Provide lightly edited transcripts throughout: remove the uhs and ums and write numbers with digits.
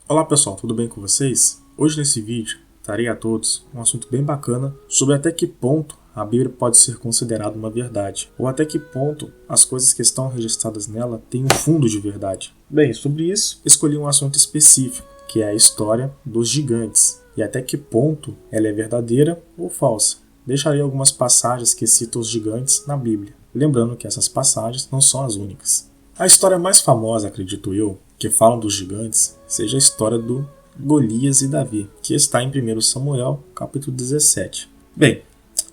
Olá pessoal, tudo bem com vocês? Hoje nesse vídeo trarei a todos um assunto bem bacana sobre até que ponto a Bíblia pode ser considerada uma verdade, ou até que ponto as coisas que estão registradas nela têm um fundo de verdade. Bem, sobre isso escolhi um assunto específico, que é a história dos gigantes, e até que ponto ela é verdadeira ou falsa. Deixarei algumas passagens que citam os gigantes na Bíblia, lembrando que essas passagens não são as únicas. A história mais famosa, acredito eu, que falam dos gigantes, seja a história do Golias e Davi, que está em 1 Samuel, capítulo 17. Bem,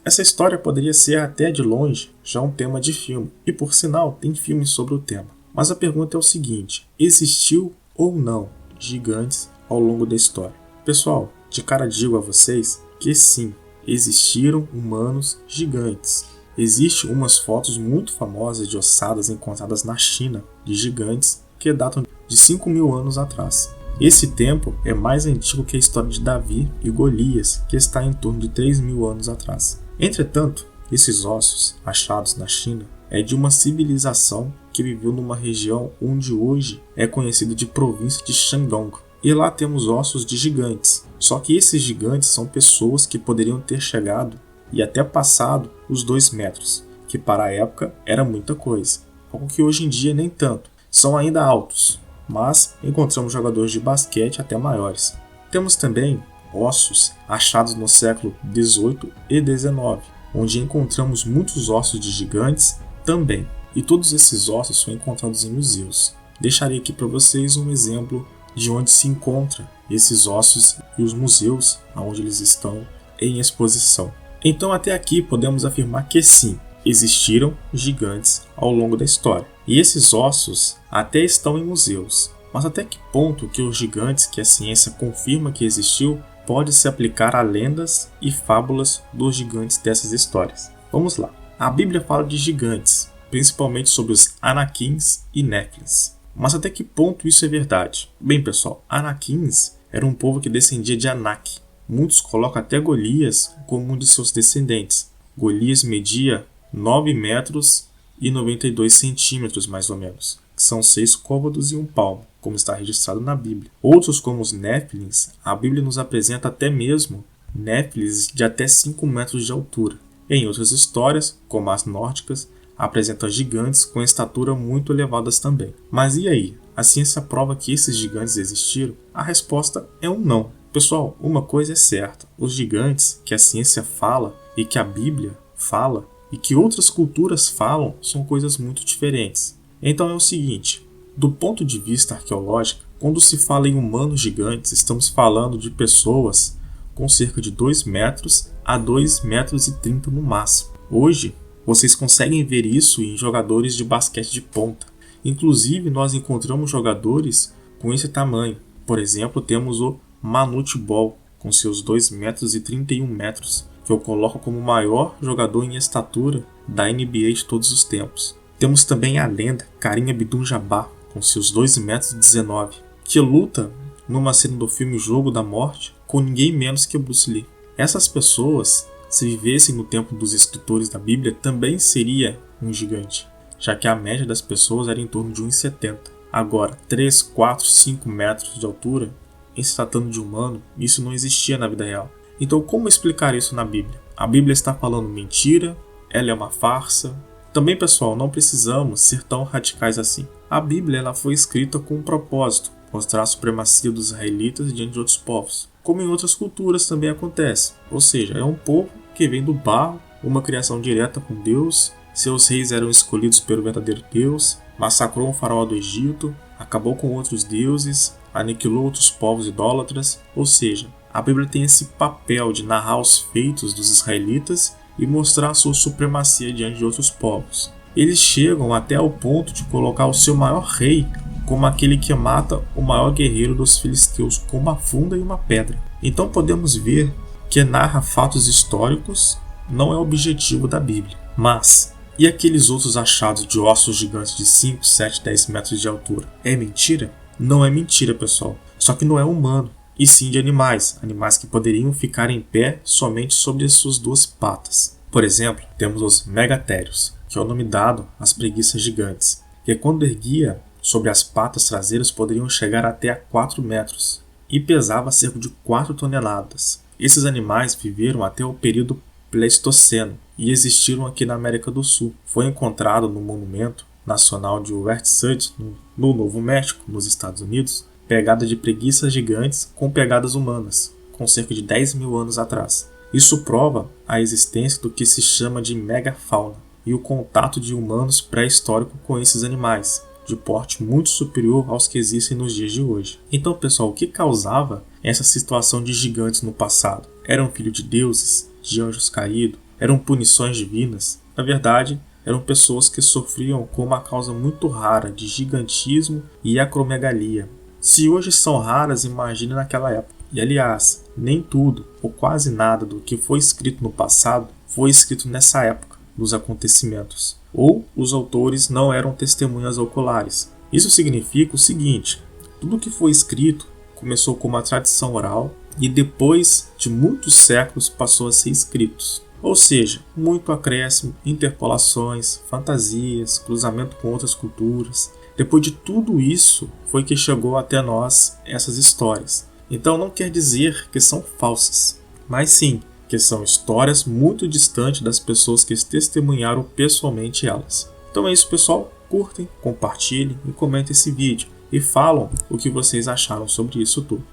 essa história poderia ser até de longe já um tema de filme, e por sinal tem filmes sobre o tema. Mas a pergunta é o seguinte: existiu ou não gigantes ao longo da história? Pessoal, de cara digo a vocês que sim, existiram humanos gigantes. Existem umas fotos muito famosas de ossadas encontradas na China de gigantes que datam de 5.000 anos atrás. Esse tempo é mais antigo que a história de Davi e Golias, que está em torno de 3.000 anos atrás. Entretanto, esses ossos achados na China é de uma civilização que viveu numa região onde hoje é conhecida de província de Shandong. E lá temos ossos de gigantes. Só que esses gigantes são pessoas que poderiam ter chegado e até passado os 2 metros, que para a época era muita coisa, algo que hoje em dia nem tanto. São ainda altos, mas encontramos jogadores de basquete até maiores. Temos também ossos achados no século XVIII e XIX, onde encontramos muitos ossos de gigantes também, e todos esses ossos são encontrados em museus. Deixarei aqui para vocês um exemplo de onde se encontram esses ossos e os museus onde eles estão em exposição. Então até aqui podemos afirmar que sim, existiram gigantes ao longo da história. E esses ossos até estão em museus. Mas até que ponto que os gigantes que a ciência confirma que existiu pode se aplicar a lendas e fábulas dos gigantes dessas histórias? Vamos lá. A Bíblia fala de gigantes, principalmente sobre os Anaquins e Néfilins. Mas até que ponto isso é verdade? Bem pessoal, Anaquins era um povo que descendia de Anak. Muitos colocam até Golias como um de seus descendentes. Golias media 9 metros e 92 centímetros mais ou menos, que são 6 côvados e 1 palmo, como está registrado na Bíblia. Outros, como os Néfilins, a Bíblia nos apresenta até mesmo Néfilins de até 5 metros de altura. Em outras histórias, como as nórdicas, apresentam gigantes com estatura muito elevadas também. Mas e aí? A ciência prova que esses gigantes existiram? A resposta é um não. Pessoal, uma coisa é certa: os gigantes que a ciência fala e que a Bíblia fala e que outras culturas falam são coisas muito diferentes. Então é o seguinte: do ponto de vista arqueológico, quando se fala em humanos gigantes, estamos falando de pessoas com cerca de 2 metros a 2,30 metros no máximo. Hoje, vocês conseguem ver isso em jogadores de basquete de ponta. Inclusive, nós encontramos jogadores com esse tamanho. Por exemplo, temos o Manute Bol, com seus 2,31 metros, que eu coloco como o maior jogador em estatura da NBA de todos os tempos. Temos também a lenda Kareem Abdul-Jabbar, com seus 2,19 metros, que luta numa cena do filme Jogo da Morte com ninguém menos que Bruce Lee. Essas pessoas, se vivessem no tempo dos escritores da Bíblia, também seria um gigante, já que a média das pessoas era em torno de 1,70. Agora, 3, 4, 5 metros de altura, em se tratando de humano, isso não existia na vida real. Então, como explicar isso na Bíblia? A Bíblia está falando mentira? Ela é uma farsa? Também, pessoal, não precisamos ser tão radicais assim. A Bíblia ela foi escrita com um propósito: mostrar a supremacia dos israelitas diante de outros povos, como em outras culturas também acontece. Ou seja, é um povo que vem do barro, uma criação direta com Deus, seus reis eram escolhidos pelo verdadeiro Deus, massacrou um faraó do Egito, acabou com outros deuses, aniquilou outros povos idólatras. Ou seja, a Bíblia tem esse papel de narrar os feitos dos israelitas e mostrar a sua supremacia diante de outros povos. Eles chegam até ao ponto de colocar o seu maior rei como aquele que mata o maior guerreiro dos filisteus com uma funda e uma pedra. Então podemos ver que narra fatos históricos não é o objetivo da Bíblia. Mas, e aqueles outros achados de ossos gigantes de 5, 7, 10 metros de altura? É mentira? Não é mentira, pessoal. Só que não é humano, e sim de animais que poderiam ficar em pé somente sobre as suas 2 patas. Por exemplo, temos os megatérios, que é o nome dado às preguiças gigantes, que quando erguia sobre as patas traseiras poderiam chegar até a 4 metros e pesava cerca de 4 toneladas. Esses animais viveram até o período Pleistoceno e existiram aqui na América do Sul. Foi encontrado no Monumento Nacional de Westwood, no Novo México, nos Estados Unidos, pegada de preguiças gigantes com pegadas humanas, com cerca de 10 mil anos atrás. Isso prova a existência do que se chama de megafauna e o contato de humanos pré-históricos com esses animais, de porte muito superior aos que existem nos dias de hoje. Então, pessoal, o que causava essa situação de gigantes no passado? Eram filhos de deuses, de anjos caídos? Eram punições divinas? Na verdade, eram pessoas que sofriam com uma causa muito rara de gigantismo e acromegalia. Se hoje são raras, imagine naquela época. E aliás, nem tudo ou quase nada do que foi escrito no passado foi escrito nessa época dos acontecimentos. Ou os autores não eram testemunhas oculares. Isso significa o seguinte: tudo que foi escrito começou como uma tradição oral e depois de muitos séculos passou a ser escritos. Ou seja, muito acréscimo, interpolações, fantasias, cruzamento com outras culturas. Depois de tudo isso foi que chegou até nós essas histórias. Então não quer dizer que são falsas, mas sim que são histórias muito distantes das pessoas que testemunharam pessoalmente elas. Então é isso, pessoal. Curtem, compartilhem e comentem esse vídeo e falam o que vocês acharam sobre isso tudo.